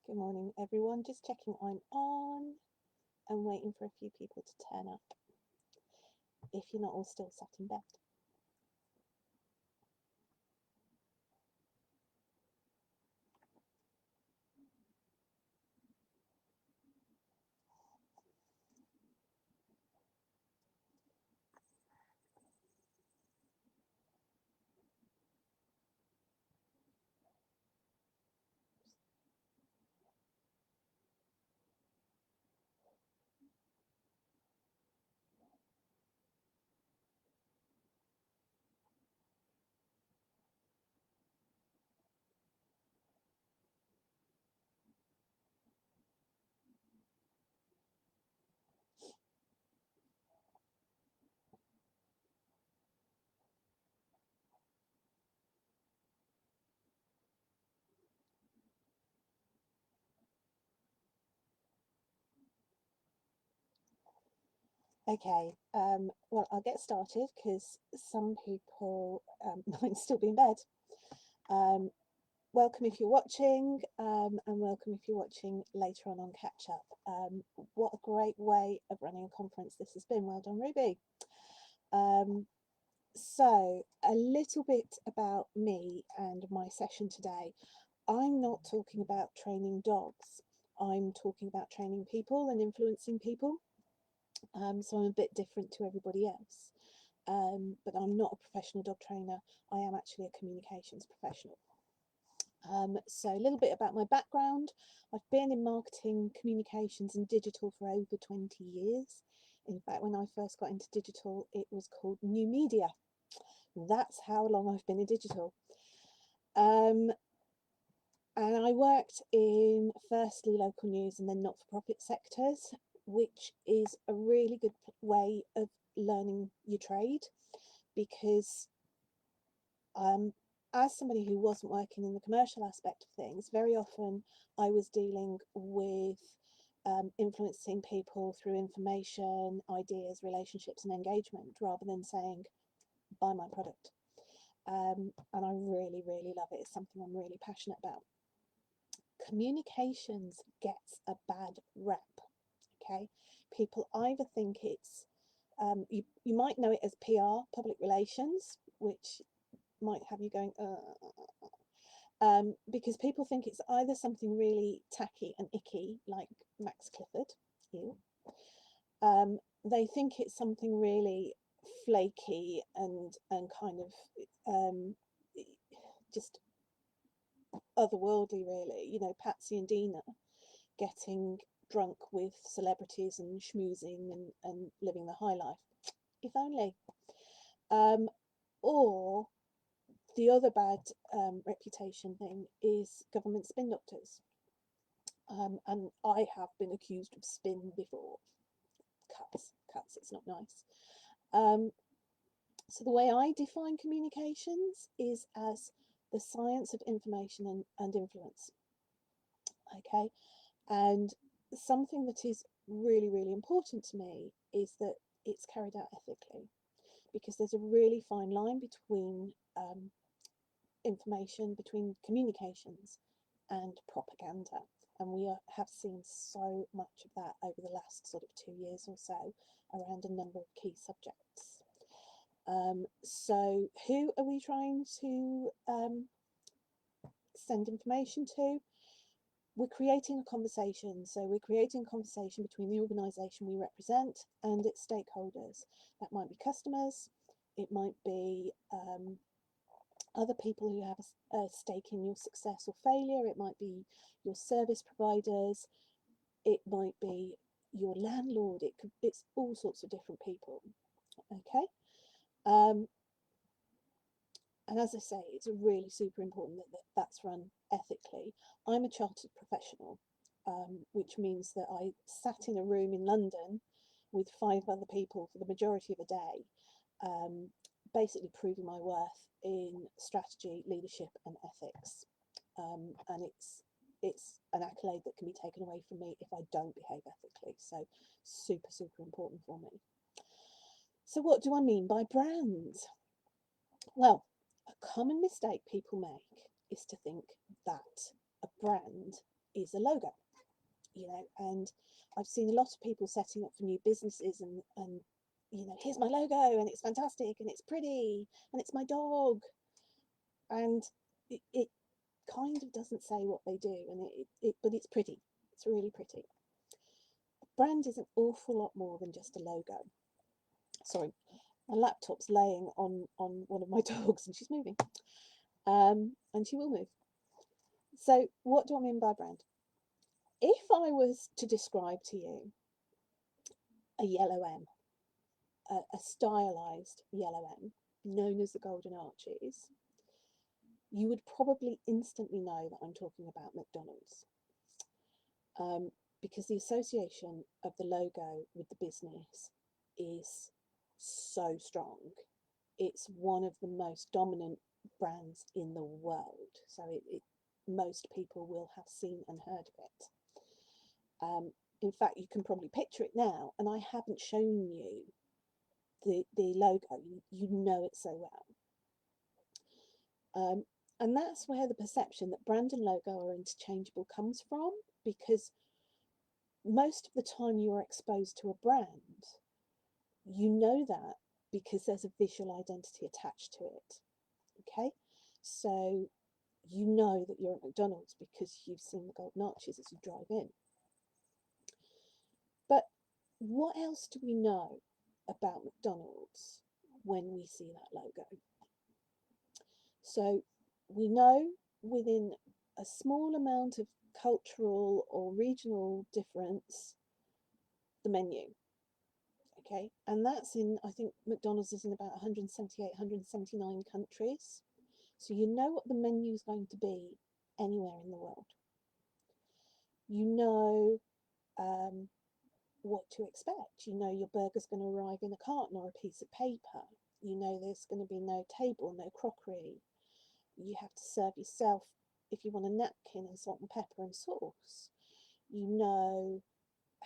Good morning, everyone. Just checking I'm on and waiting for a few people to turn up if you're not all still sat in bed. Okay, well, I'll get started because some people might still be in bed. Welcome if you're watching, and welcome if you're watching later on Catch Up. What a great way of running a conference this has been. Well done, Ruby. So a little bit about me and my session today. I'm not talking about training dogs. I'm talking about training people and influencing people. So I'm a bit different to everybody else. But I'm not a professional dog trainer. I am actually a communications professional. So a little bit about my background. I've been in marketing, communications and digital for over 20 years. In fact, when I first got into digital, it was called new media. That's how long I've been in digital. And I worked in firstly local news and then not-for-profit sectors, which is a really good way of learning your trade, because as somebody who wasn't working in the commercial aspect of things, very often I was dealing with influencing people through information, ideas, relationships and engagement, rather than saying, buy my product. And I really, really love it. It's something I'm really passionate about. Communications gets a bad rep. Okay, people either think it's you might know it as PR, public relations, which might have you going because people think it's either something really tacky and icky like Max Clifford, ew. They think it's something really flaky and kind of just otherworldly, really, you know, Patsy and Dina getting drunk with celebrities and schmoozing and living the high life. If only. Or the other bad reputation thing is government spin doctors. And I have been accused of spin before. Cuts, it's not nice. So the way I define communications is as the science of information and influence. Okay, and something that is really, really important to me is that it's carried out ethically, because there's a really fine line between information, between communications and propaganda. And we have seen so much of that over the last sort of 2 years or so around a number of key subjects. So who are we trying to send information to? We're creating a conversation. So we're creating a conversation between the organisation we represent and its stakeholders. That might be customers, it might be other people who have a stake in your success or failure, it might be your service providers, it might be your landlord, it's all sorts of different people. Okay. And as I say, it's really super important that that's run ethically. I'm a chartered professional, which means that I sat in a room in London with 5 other people for the majority of a day, basically proving my worth in strategy, leadership and ethics. And it's an accolade that can be taken away from me if I don't behave ethically. So super, super important for me. So what do I mean by brands? Well, a common mistake people make is to think that a brand is a logo, and I've seen a lot of people setting up for new businesses and here's my logo and it's fantastic and it's pretty and it's my dog, and it kind of doesn't say what they do, and but it's pretty. It's really pretty. Brand is an awful lot more than just a logo. Sorry, my laptop's laying on one of my dogs and she's moving, and she will move. So what do I mean by brand? If I was to describe to you a yellow M, a stylized yellow M known as the Golden Arches, you would probably instantly know that I'm talking about McDonald's, because the association of the logo with the business is so strong. It's one of the most dominant brands in the world, so most people will have seen and heard of it. In fact, you can probably picture it now, and I haven't shown you the logo. You know it so well. And that's where the perception that brand and logo are interchangeable comes from, because most of the time you are exposed to a brand, you know that because there's a visual identity attached to it. Okay, so you know that you're at McDonald's because you've seen the Golden Arches as you drive in. But what else do we know about McDonald's when we see that logo? So we know within a small amount of cultural or regional difference, the menu. Okay, and that's in, I think McDonald's is in about 178, 179 countries. So you know what the menu is going to be anywhere in the world. You know what to expect. You know your burger's going to arrive in a carton or a piece of paper. You know there's going to be no table, no crockery. You have to serve yourself if you want a napkin and salt and pepper and sauce. You know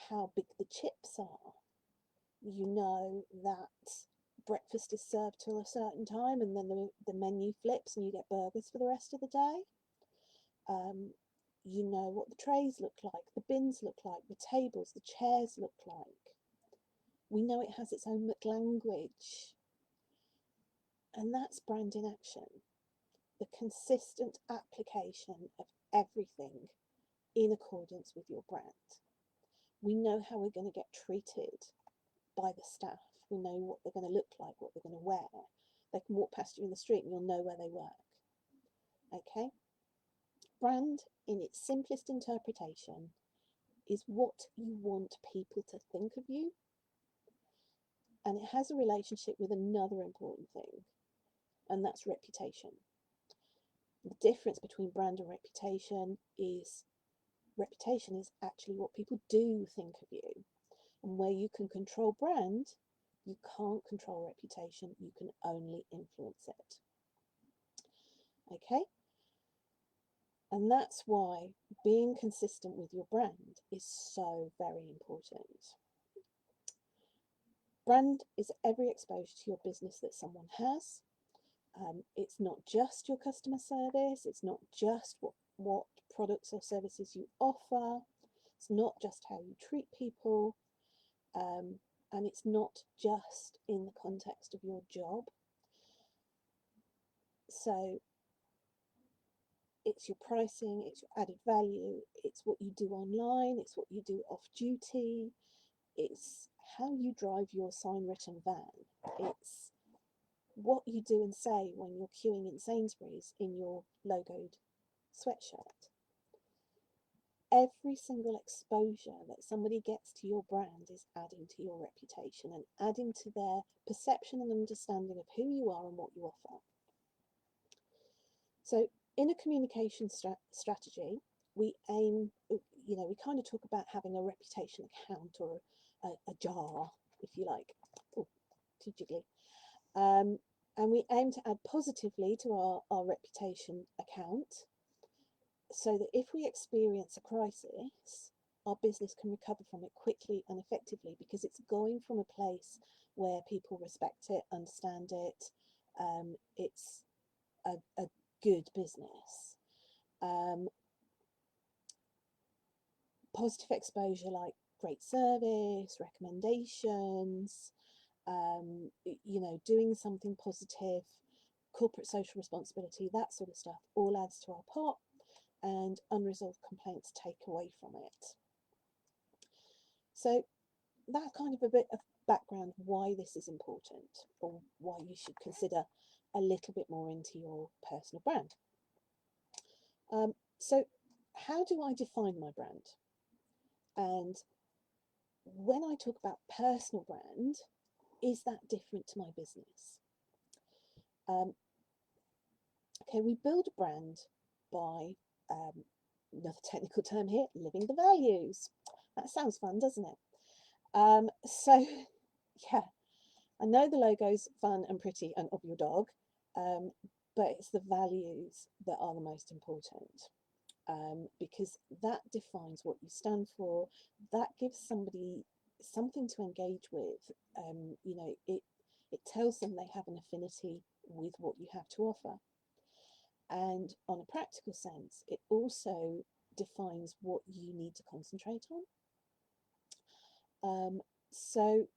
how big the chips are. You know that breakfast is served till a certain time, and then the menu flips and you get burgers for the rest of the day. You know what the trays look like, the bins look like, the tables, the chairs look like. We know it has its own language. And that's brand in action. The consistent application of everything in accordance with your brand. We know how we're going to get treated by the staff. We know what they're going to look like, what they're going to wear. They can walk past you in the street and you'll know where they work. Okay? Brand, in its simplest interpretation, is what you want people to think of you. And it has a relationship with another important thing, and that's reputation. The difference between brand and reputation is actually what people do think of you. And where you can control brand, you can't control reputation. You can only influence it. Okay? And that's why being consistent with your brand is so very important. Brand is every exposure to your business that someone has. It's not just your customer service. It's not just what products or services you offer. It's not just how you treat people. And it's not just in the context of your job. So it's your pricing, it's your added value, it's what you do online, it's what you do off duty, it's how you drive your sign written van, it's what you do and say when you're queuing in Sainsbury's in your logoed sweatshirt. Every single exposure that somebody gets to your brand is adding to your reputation and adding to their perception and understanding of who you are and what you offer. So in a communication strategy, we aim, we kind of talk about having a reputation account or a jar, if you like. Oh, too jiggly. And we aim to add positively to our reputation account so that if we experience a crisis, our business can recover from it quickly and effectively, because it's going from a place where people respect it, understand it. It's a good business. positive exposure like great service, recommendations, doing something positive, corporate social responsibility, that sort of stuff all adds to our pot, and unresolved complaints take away from it. So that's kind of a bit of background why this is important, or why you should consider a little bit more into your personal brand. So how do I define my brand? And when I talk about personal brand, is that different to my business? Okay, we build a brand by, another technical term here, living the values. That sounds fun, doesn't it? So, yeah, I know the logo's fun and pretty and of your dog, but it's the values that are the most important, because that defines what you stand for. That gives somebody something to engage with. It tells them they have an affinity with what you have to offer. And on a practical sense, it also defines what you need to concentrate on. So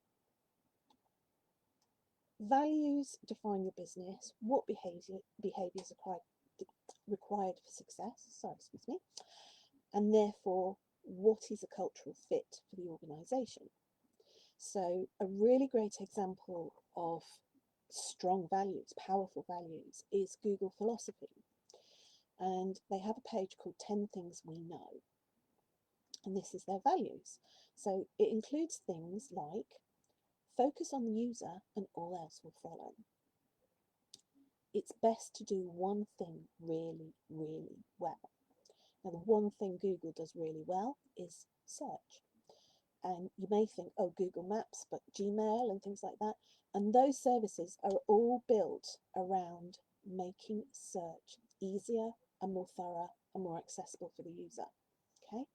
values define your business, what behaviours are required for success, and therefore what is a cultural fit for the organisation. So a really great example of strong values, powerful values, is Google Philosophy. And they have a page called 10 Things We Know. And this is their values. So it includes things like focus on the user and all else will follow. It's best to do one thing really, really well. Now, the one thing Google does really well is search. And you may think, oh, Google Maps, but Gmail and things like that. And those services are all built around making search easier and more thorough and more accessible for the user. Okay,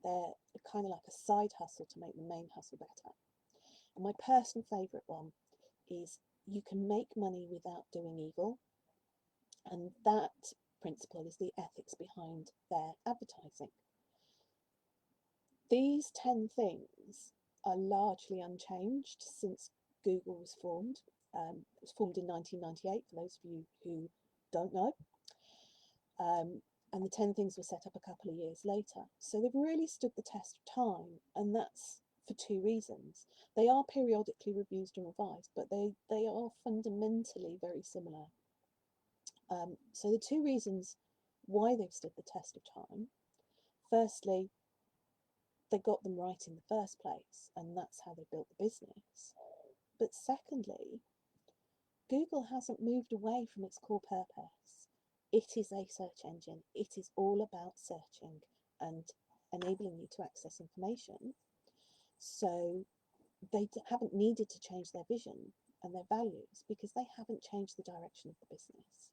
they're kind of like a side hustle to make the main hustle better. And my personal favourite one is you can make money without doing evil, and that principle is the ethics behind their advertising. These 10 things are largely unchanged since Google was formed. It was formed in 1998, for those of you who don't know. And the 10 things were set up a couple of years later. So they've really stood the test of time, and that's for two reasons. They are periodically reviewed and revised, but they are fundamentally very similar. So the two reasons why they've stood the test of time: firstly, they got them right in the first place, and that's how they built the business. But secondly, Google hasn't moved away from its core purpose. It is a search engine. It is all about searching and enabling you to access information. So they haven't needed to change their vision and their values because they haven't changed the direction of the business.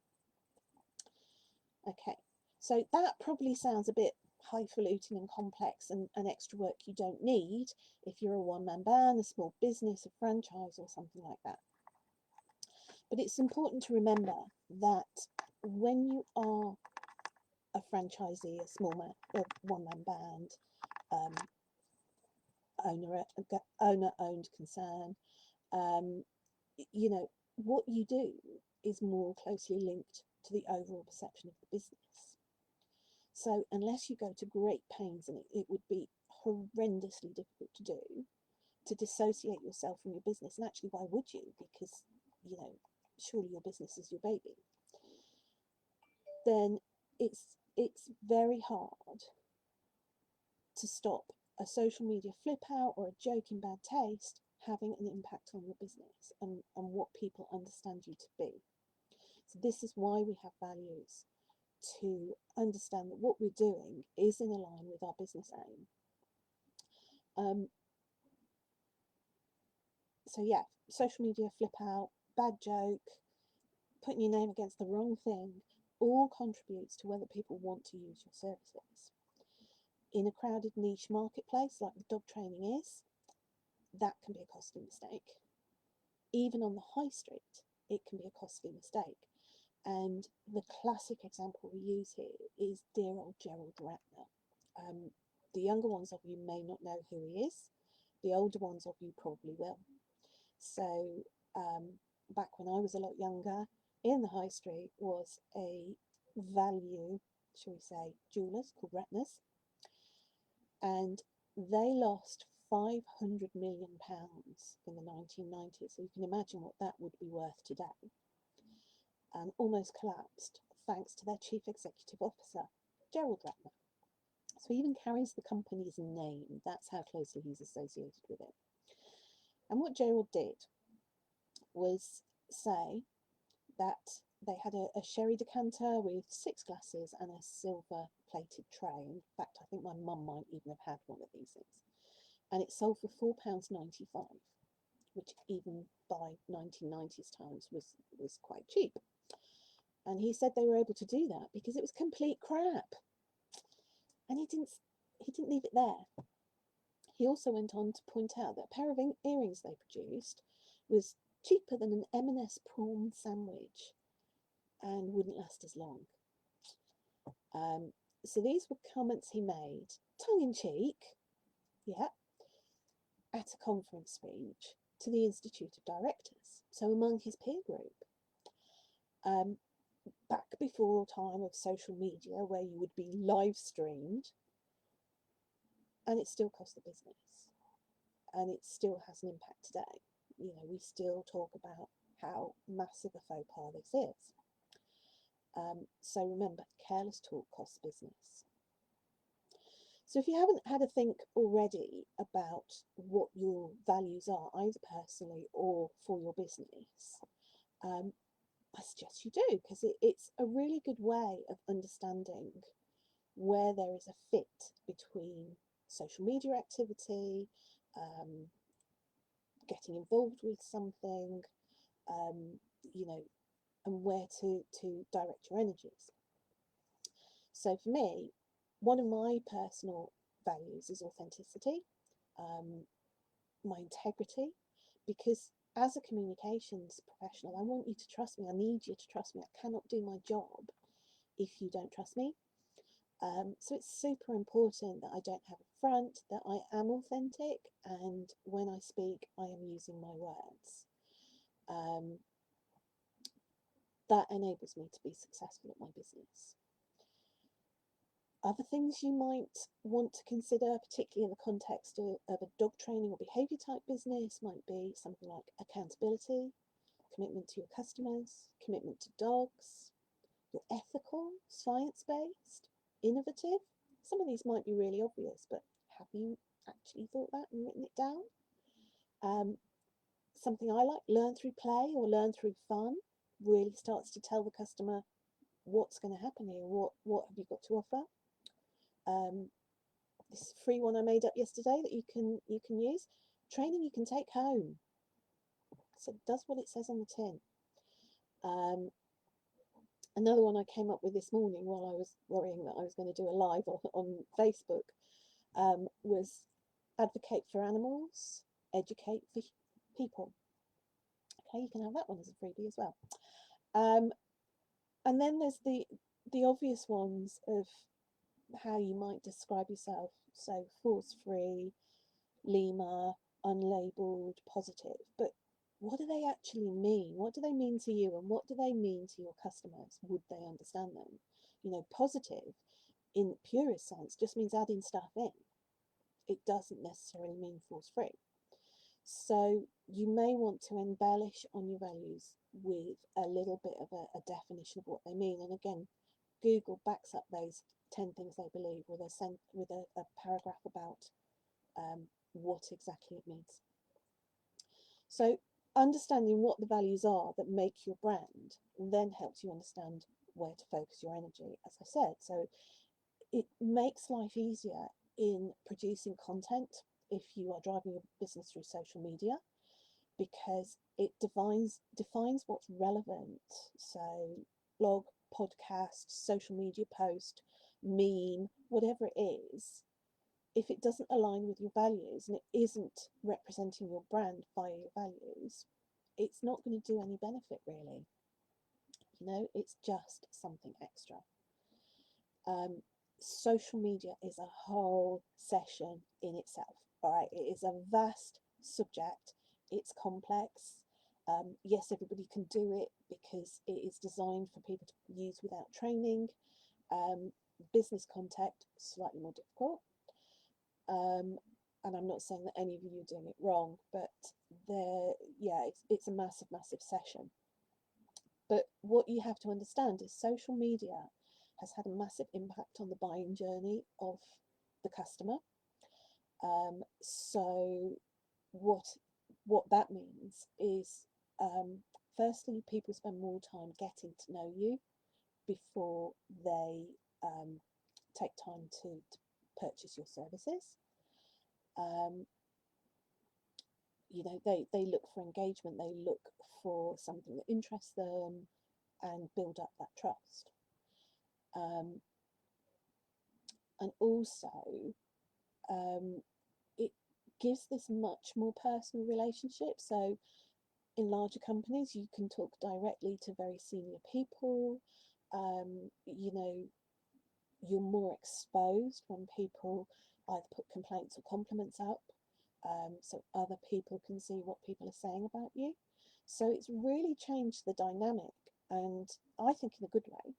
Okay, so that probably sounds a bit highfalutin and complex and extra work you don't need if you're a one-man band, a small business, a franchise or something like that. But it's important to remember that when you are a franchisee, a one-man band, owner-owned concern, what you do is more closely linked to the overall perception of the business. So unless you go to great pains, and it would be horrendously difficult to do, to dissociate yourself from your business, and actually why would you? Because, surely your business is your baby. Then it's very hard to stop a social media flip out or a joke in bad taste having an impact on your business and what people understand you to be. So this is why we have values, to understand that what we're doing is in line with our business aim. So yeah, social media flip out, bad joke, putting your name against the wrong thing, all contributes to whether people want to use your services. In a crowded niche marketplace like the dog training is, that can be a costly mistake. Even on the high street, it can be a costly mistake. And the classic example we use here is dear old Gerald Ratner. The younger ones of you may not know who he is. The older ones of you probably will. So back when I was a lot younger, in the high street was a value, shall we say, jewellers called Retners, and they lost £500 million in the 1990s. So you can imagine what that would be worth today, and almost collapsed thanks to their chief executive officer, Gerald Retner. So he even carries the company's name. That's how closely he's associated with it. And what Gerald did was say that they had a sherry decanter with 6 glasses and a silver plated tray. In fact, I think my mum might even have had one of these things. And it sold for £4.95, which even by 1990s times was quite cheap. And he said they were able to do that because it was complete crap. And he didn't leave it there. He also went on to point out that a pair of earrings they produced was cheaper than an M&S prawn sandwich and wouldn't last as long. So these were comments he made, tongue-in-cheek, yeah, at a conference speech to the Institute of Directors, so among his peer group. Back before time of social media, where you would be live streamed, and it still cost the business, and it still has an impact today. You know, we still talk about how massive a faux pas this is. So remember, careless talk costs business. So if you haven't had a think already about what your values are, either personally or for your business, I suggest you do, because it's a really good way of understanding where there is a fit between social media activity, getting involved with something, you know, and where to direct your energies. So for me, one of my personal values is authenticity, my integrity, because as a communications professional, I want you to trust me. I need you to trust me. I cannot do my job if you don't trust me. So it's super important that I don't have a front, that I am authentic, and when I speak, I am using my words. That enables me to be successful at my business. Other things you might want to consider, particularly in the context of a dog training or behaviour type business, might be something like accountability, commitment to your customers, commitment to dogs, you're ethical, science-based, innovative. Some of these might be really obvious, but have you actually thought that and written it down? Something I like, learn through play or learn through fun, really starts to tell the customer what's going to happen here, what have you got to offer. This free one I made up yesterday that you can use. Training you can take home. So it does what it says on the tin. Another one I came up with this morning while I was worrying that I was going to do a live on Facebook was advocate for animals, educate for people. Okay, you can have that one as a freebie as well. And then there's the obvious ones of how you might describe yourself. So force-free, Lima, unlabeled, positive. But what do they actually mean? What do they mean to you, and what do they mean to your customers? Would they understand them? You know, positive in purest sense just means adding stuff in. It doesn't necessarily mean force-free. So you may want to embellish on your values with a little bit of a definition of what they mean. And again, Google backs up those 10 things they believe with a paragraph about what exactly it means. So understanding what the values are that make your brand then helps you understand where to focus your energy, as I said. So it makes life easier in producing content if you are driving your business through social media, because it defines what's relevant. So blog, podcast, social media post, meme, whatever it is, if it doesn't align with your values and it isn't representing your brand via your values, it's not going to do any benefit really. You know, it's just something extra. social media is a whole session in itself. All right, it is a vast subject. It's complex. Yes, everybody can do it because it is designed for people to use without training. Business context, slightly more difficult. And I'm not saying that any of you are doing it wrong, but yeah, it's a massive, massive session. But what you have to understand is social media has had a massive impact on the buying journey of the customer. So what that means is, firstly, people spend more time getting to know you before they take time to purchase your services. You know, they look for engagement, they look for something that interests them and build up that trust. And also, it gives this much more personal relationship. So in larger companies, you can talk directly to very senior people. You know, you're more exposed when people either put complaints or compliments up, so other people can see what people are saying about you. So it's really changed the dynamic, and I think in a good way,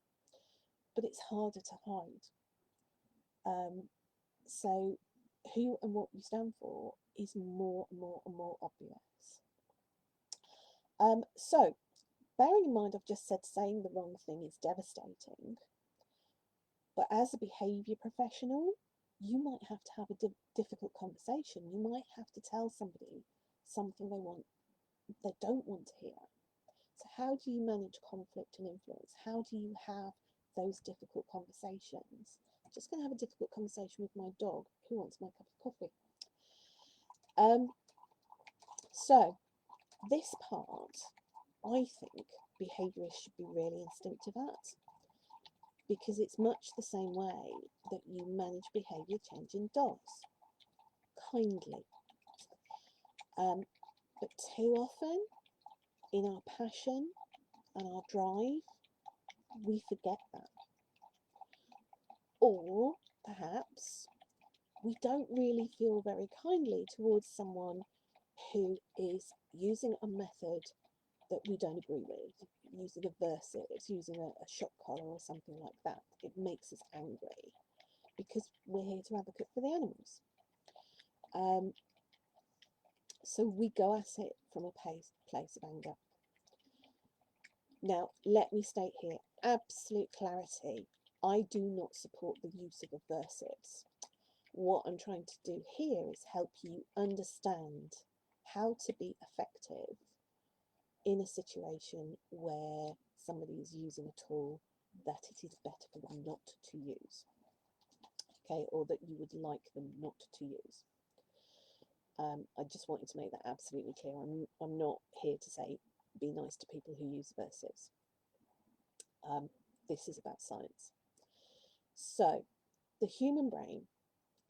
but it's harder to hide. So who and what you stand for is more and more and more obvious. So bearing in mind, I've just said saying the wrong thing is devastating, but as a behaviour professional, you might have to have a difficult conversation. You might have to tell somebody something they don't want to hear. So how do you manage conflict and influence? How do you have those difficult conversations? I'm just going to have a difficult conversation with my dog who wants my cup of coffee. So this part, I think behaviourists should be really instinctive at, because it's much the same way that you manage behaviour change in dogs, kindly. But too often, in our passion and our drive, we forget that. Or perhaps we don't really feel very kindly towards someone who is using a method that we don't agree with, using aversives, using a shock collar or something like that. It makes us angry because we're here to advocate for the animals. So we go at it from a place of anger. Now, let me state here, absolute clarity, I do not support the use of aversives. What I'm trying to do here is help you understand how to be effective in a situation where somebody is using a tool that it is better for them not to use, okay, or that you would like them not to use. I just wanted to make that absolutely clear. I'm not here to say be nice to people who use aversives. This is about science. So the human brain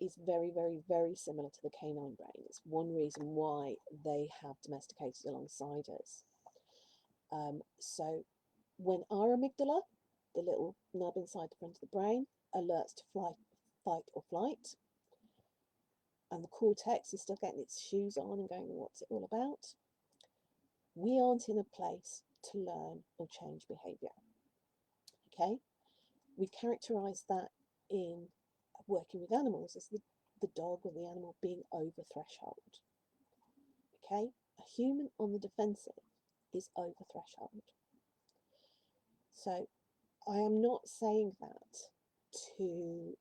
is very, very, very similar to the canine brain. It's one reason why they have domesticated alongside us. So when our amygdala, the little nub inside the front of the brain, alerts to fight or flight, and the cortex is still getting its shoes on and going, what's it all about? We aren't in a place to learn or change behaviour. Okay? We characterise that in working with animals as the dog or the animal being over threshold. Okay? A human on the defensive is over threshold. So I am not saying that to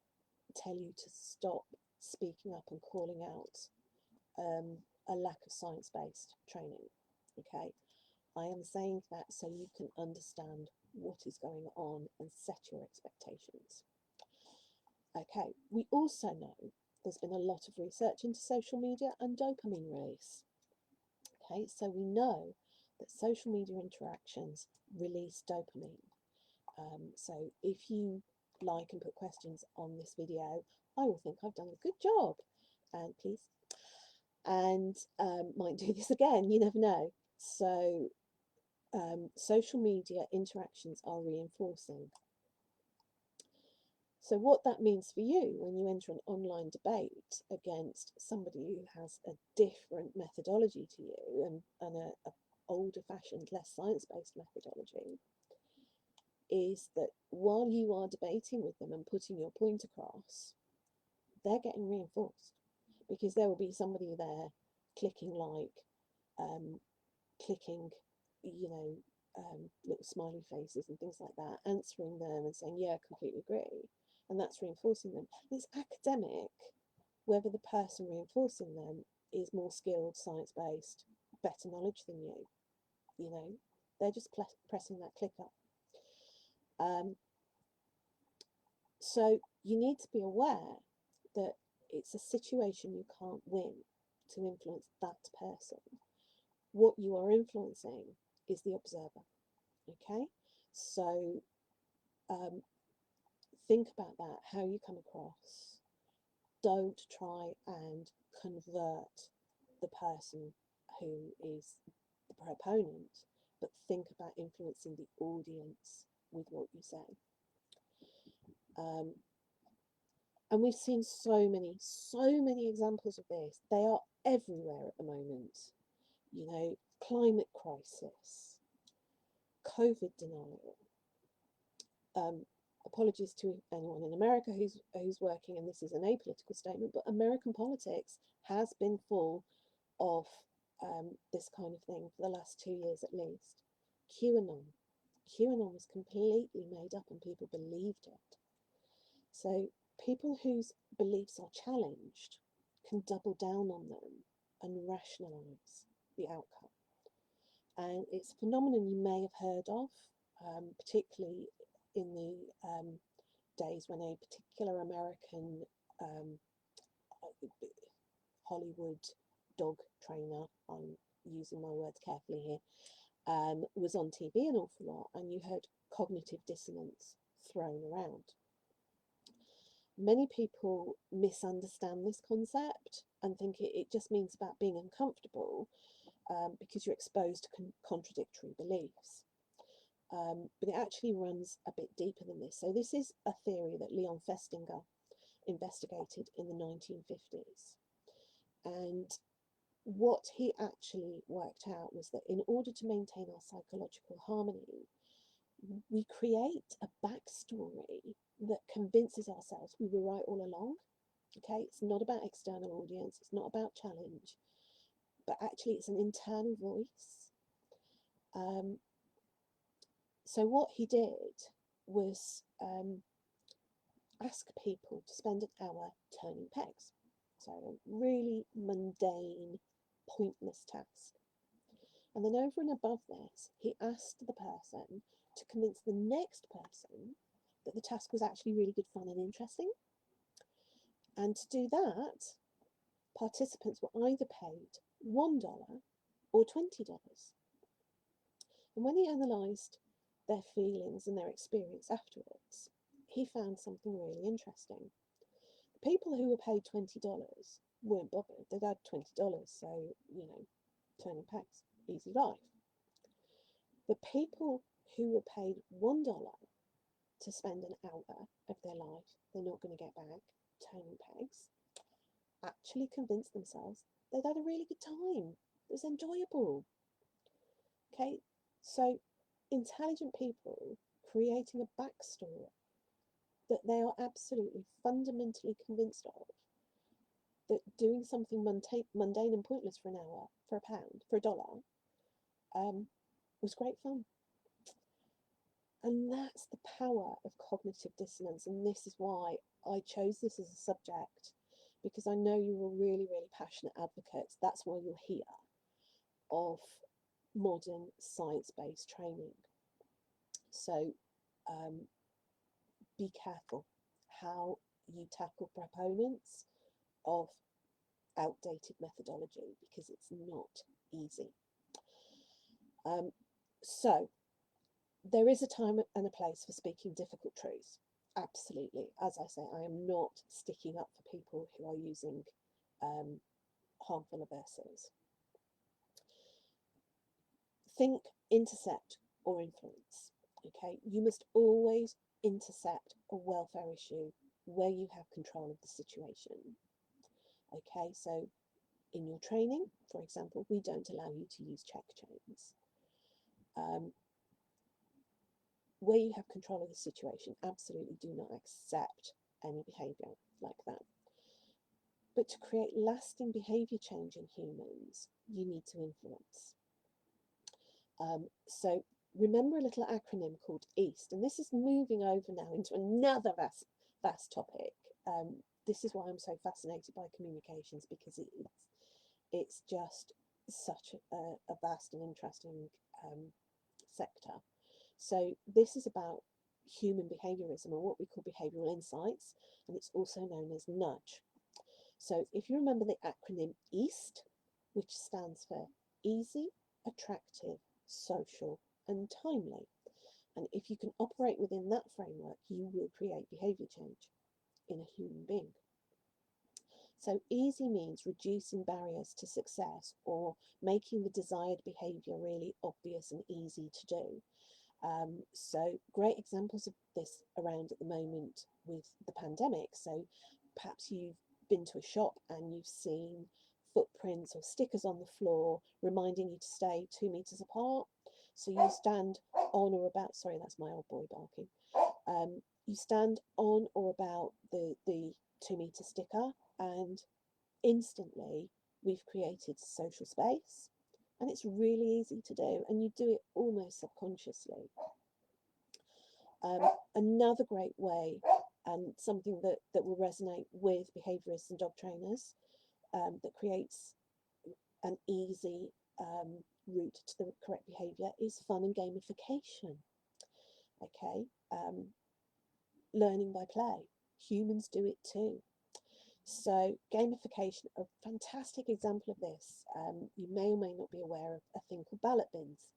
tell you to stop speaking up and calling out a lack of science-based training. Okay? I am saying that so you can understand what is going on and set your expectations. Okay, we also know there's been a lot of research into social media and dopamine release. Okay, so we know that social media interactions release dopamine. So if you like and put questions on this video, I will think I've done a good job, and please, and might do this again, you never know. So social media interactions are reinforcing. So what that means for you when you enter an online debate against somebody who has a different methodology to you and a older fashioned, less science-based methodology, is that while you are debating with them and putting your point across, they're getting reinforced, because there will be somebody there clicking like, clicking, little smiley faces and things like that, answering them and saying, yeah, completely agree. And that's reinforcing them. It's academic whether the person reinforcing them is more skilled, science-based, better knowledge than you. They're just pressing that clicker. So you need to be aware that it's a situation you can't win to influence that person. What you are influencing is the observer. Okay, so think about that, how you come across. Don't try and convert the person who is the proponent, but think about influencing the audience with what you say. And we've seen so many examples of this. They are everywhere at the moment. Climate crisis, COVID denial. Apologies to anyone in America who's working, and this is an apolitical statement, but American politics has been full of this kind of thing for the last 2 years at least. QAnon was completely made up and people believed it. So people whose beliefs are challenged can double down on them and rationalise the outcome. And it's a phenomenon you may have heard of, particularly in the days when a particular American Hollywood dog trainer, I'm using my words carefully here, was on TV an awful lot, and you heard cognitive dissonance thrown around. Many people misunderstand this concept and think it just means about being uncomfortable because you're exposed to contradictory beliefs. But it actually runs a bit deeper than this. So this is a theory that Leon Festinger investigated in the 1950s. And what he actually worked out was that in order to maintain our psychological harmony, we create a backstory that convinces ourselves we were right all along. Okay, it's not about external audience, it's not about challenge, but actually it's an internal voice. So what he did was ask people to spend an hour turning pegs. So a really mundane, pointless task. And then over and above this, he asked the person to convince the next person that the task was actually really good fun and interesting. And to do that, participants were either paid $1 or $20. And when he analysed their feelings and their experience afterwards, he found something really interesting. The people who were paid $20 weren't bothered. They'd had $20, so, turning pegs, easy life. The people who were paid $1 to spend an hour of their life they're not going to get back turning pegs, actually convinced themselves they'd had a really good time. It was enjoyable. Okay, so intelligent people creating a backstory that they are absolutely fundamentally convinced of, that doing something mundane and pointless for an hour, for $1, was great fun. And that's the power of cognitive dissonance. And this is why I chose this as a subject, because I know you're all really, really passionate advocates. That's why you're here, of modern science-based training. So be careful how you tackle proponents of outdated methodology, because it's not easy. So there is a time and a place for speaking difficult truths. Absolutely. As I say, I am not sticking up for people who are using harmful aversives. Think intercept or influence. Okay, you must always intercept a welfare issue where you have control of the situation. Okay, so in your training, for example, we don't allow you to use check chains. Where you have control of the situation, absolutely do not accept any behaviour like that. But to create lasting behaviour change in humans, you need to influence. So remember a little acronym called EAST, and this is moving over now into another vast topic. This is why I'm so fascinated by communications, because it's just such a vast and interesting sector. So this is about human behaviourism, or what we call behavioural insights, and it's also known as nudge. So if you remember the acronym EAST, which stands for easy, attractive, social and timely, and if you can operate within that framework, you will create behaviour change in a human being. So easy means reducing barriers to success, or making the desired behaviour really obvious and easy to do. So great examples of this around at the moment with the pandemic. So perhaps you've been to a shop and you've seen footprints or stickers on the floor reminding you to stay 2 metres apart. So you stand on or about, sorry, that's my old boy barking. You stand on or about the 2 metre sticker, and instantly we've created social space, and it's really easy to do, and you do it almost subconsciously. Another great way, and something that will resonate with behaviourists and dog trainers, that creates an easy route to the correct behaviour, is fun and gamification. Okay, learning by play. Humans do it too. So gamification, a fantastic example of this. You may or may not be aware of a thing called ballot bins.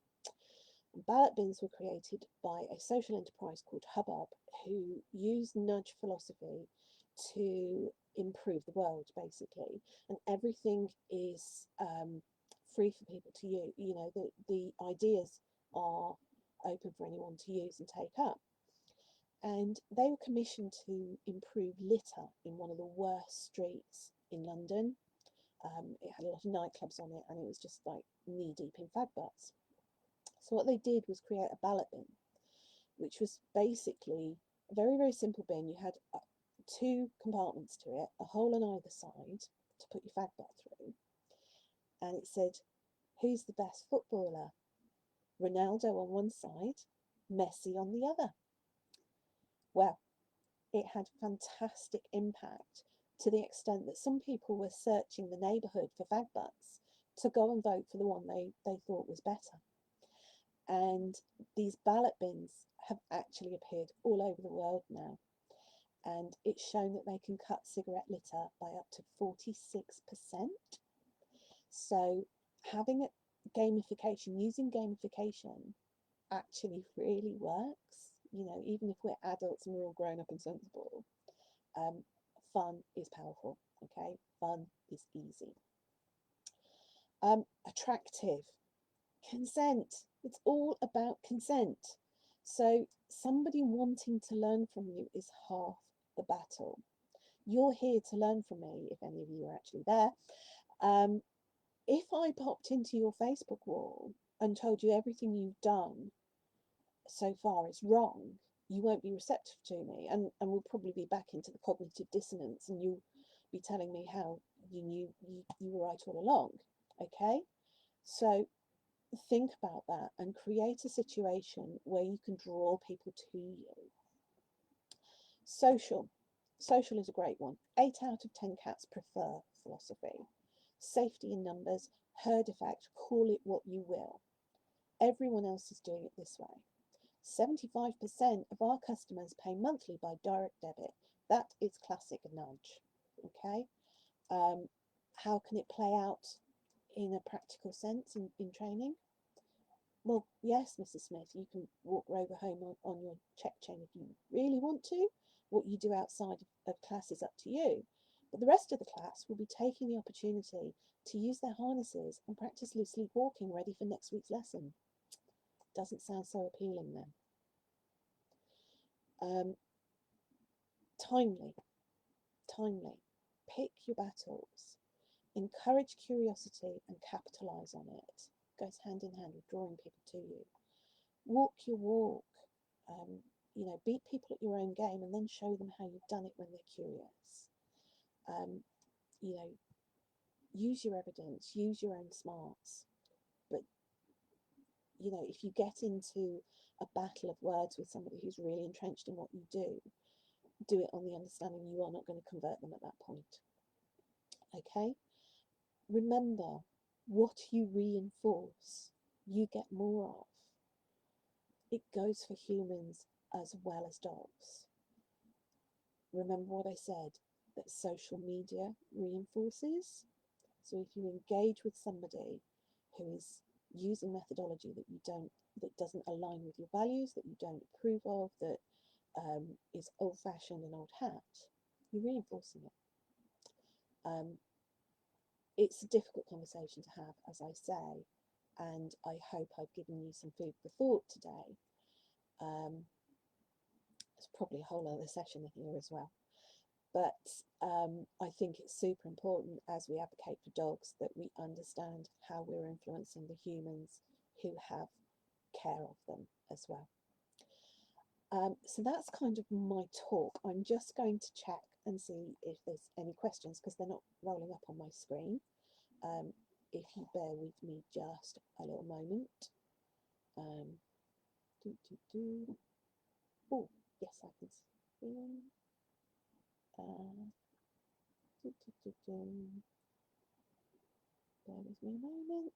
And ballot bins were created by a social enterprise called Hubbub, who used nudge philosophy to improve the world, basically. And everything is free for people to use. You know, the ideas are open for anyone to use and take up. And they were commissioned to improve litter in one of the worst streets in London. It had a lot of nightclubs on it, and it was just like knee deep in fag butts. So what they did was create a ballot bin, which was basically a very, very simple bin. You had 2 compartments to it, a hole on either side to put your fag butt through. And it said, who's the best footballer? Ronaldo on one side, Messi on the other. Well, it had fantastic impact, to the extent that some people were searching the neighbourhood for fag butts to go and vote for the one they thought was better. And these ballot bins have actually appeared all over the world now, and it's shown that they can cut cigarette litter by up to 46%. So having a gamification, using gamification, actually really works. You know, even if we're adults and we're all grown up and sensible, fun is powerful. Okay, fun is easy. Attractive. Consent. It's all about consent. So somebody wanting to learn from you is half the battle. You're here to learn from me, if any of you are actually there. If I popped into your Facebook wall and told you everything you've done so far is wrong, you won't be receptive to me, and we'll probably be back into the cognitive dissonance, and you'll be telling me how you knew you were right all along. Okay, so think about that and create a situation where you can draw people to you. Social is a great one. 8 out of 10 cats prefer philosophy. Safety in numbers, herd effect, call it what you will. Everyone else is doing it this way. 75% of our customers pay monthly by direct debit. That is classic nudge. Okay, how can it play out in a practical sense in training? Well, yes, Mrs. Smith, you can walk Rover home on your check chain if you really want to. What you do outside of class is up to you. But the rest of the class will be taking the opportunity to use their harnesses and practice loose lead walking ready for next week's lesson. Doesn't sound so appealing then. Um, timely, timely. Pick your battles. Encourage curiosity and capitalize on it. Goes hand in hand with drawing people to you. Walk your walk. Um, beat people at your own game and then show them how you've done it when they're curious. Um, you know, use your evidence, use your own smarts. But, if you get into a battle of words with somebody who's really entrenched in what you do it on the understanding you are not going to convert them at that point. Okay? Remember, what you reinforce, you get more of. It goes for humans as well as dogs. Remember what I said, that social media reinforces. So if you engage with somebody who is using methodology that doesn't align with your values, that you don't approve of, that is old-fashioned and old hat, you're reinforcing it. It's a difficult conversation to have, as I say, and I hope I've given you some food for thought today. There's probably a whole other session in here as well. But I think it's super important as we advocate for dogs that we understand how we're influencing the humans who have care of them as well. So that's kind of my talk. I'm just going to check and see if there's any questions because they're not rolling up on my screen. If you bear with me just a little moment. Oh, yes, I can see them. Bear with me a moment.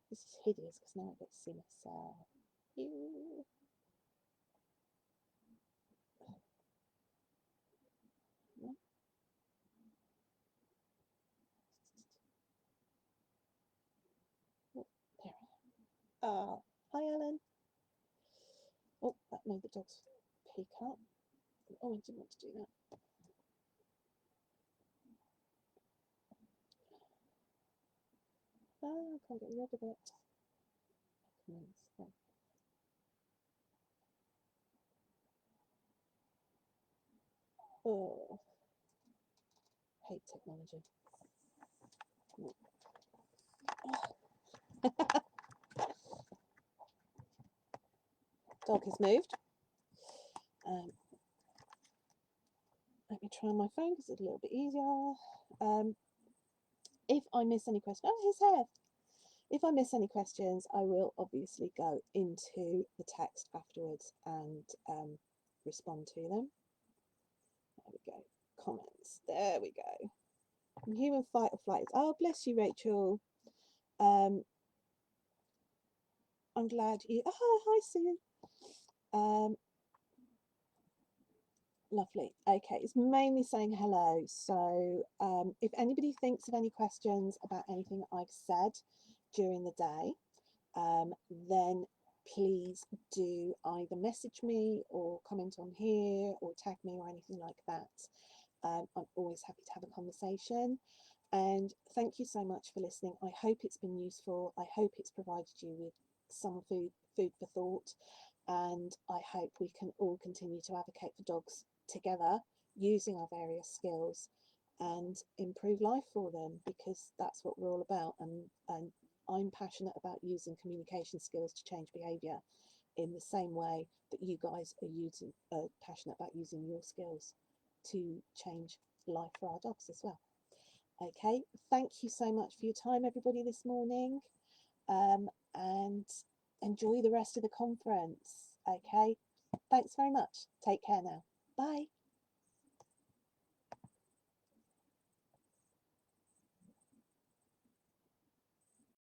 This is hideous because now I get to see myself. Ew. Oh, there I am. Oh, hi Ellen. Oh, that made the dogs peek up. Oh, I didn't want to do that. Oh, I can't get rid of it. Oh, hate technology. Oh. Dog has moved. Let me try my phone because it's a little bit easier. If I miss any questions, oh, his hair. If I miss any questions, I will obviously go into the text afterwards and respond to them. There we go. Comments. There we go. Human fight or flight. Oh, bless you, Rachel. I'm glad you. Oh, hi, Sue. Lovely. Okay, it's mainly saying hello. So if anybody thinks of any questions about anything I've said during the day, then please do either message me or comment on here or tag me or anything like that. I'm always happy to have a conversation. And thank you so much for listening. I hope it's been useful. I hope it's provided you with some food for thought. And I hope we can all continue to advocate for dogs together using our various skills and improve life for them, because that's what we're all about. And I'm passionate about using communication skills to change behaviour in the same way that you guys are passionate about using your skills to change life for our dogs as well. Okay, thank you so much for your time, everybody, this morning, and enjoy the rest of the conference. Okay, thanks very much. Take care now. Bye.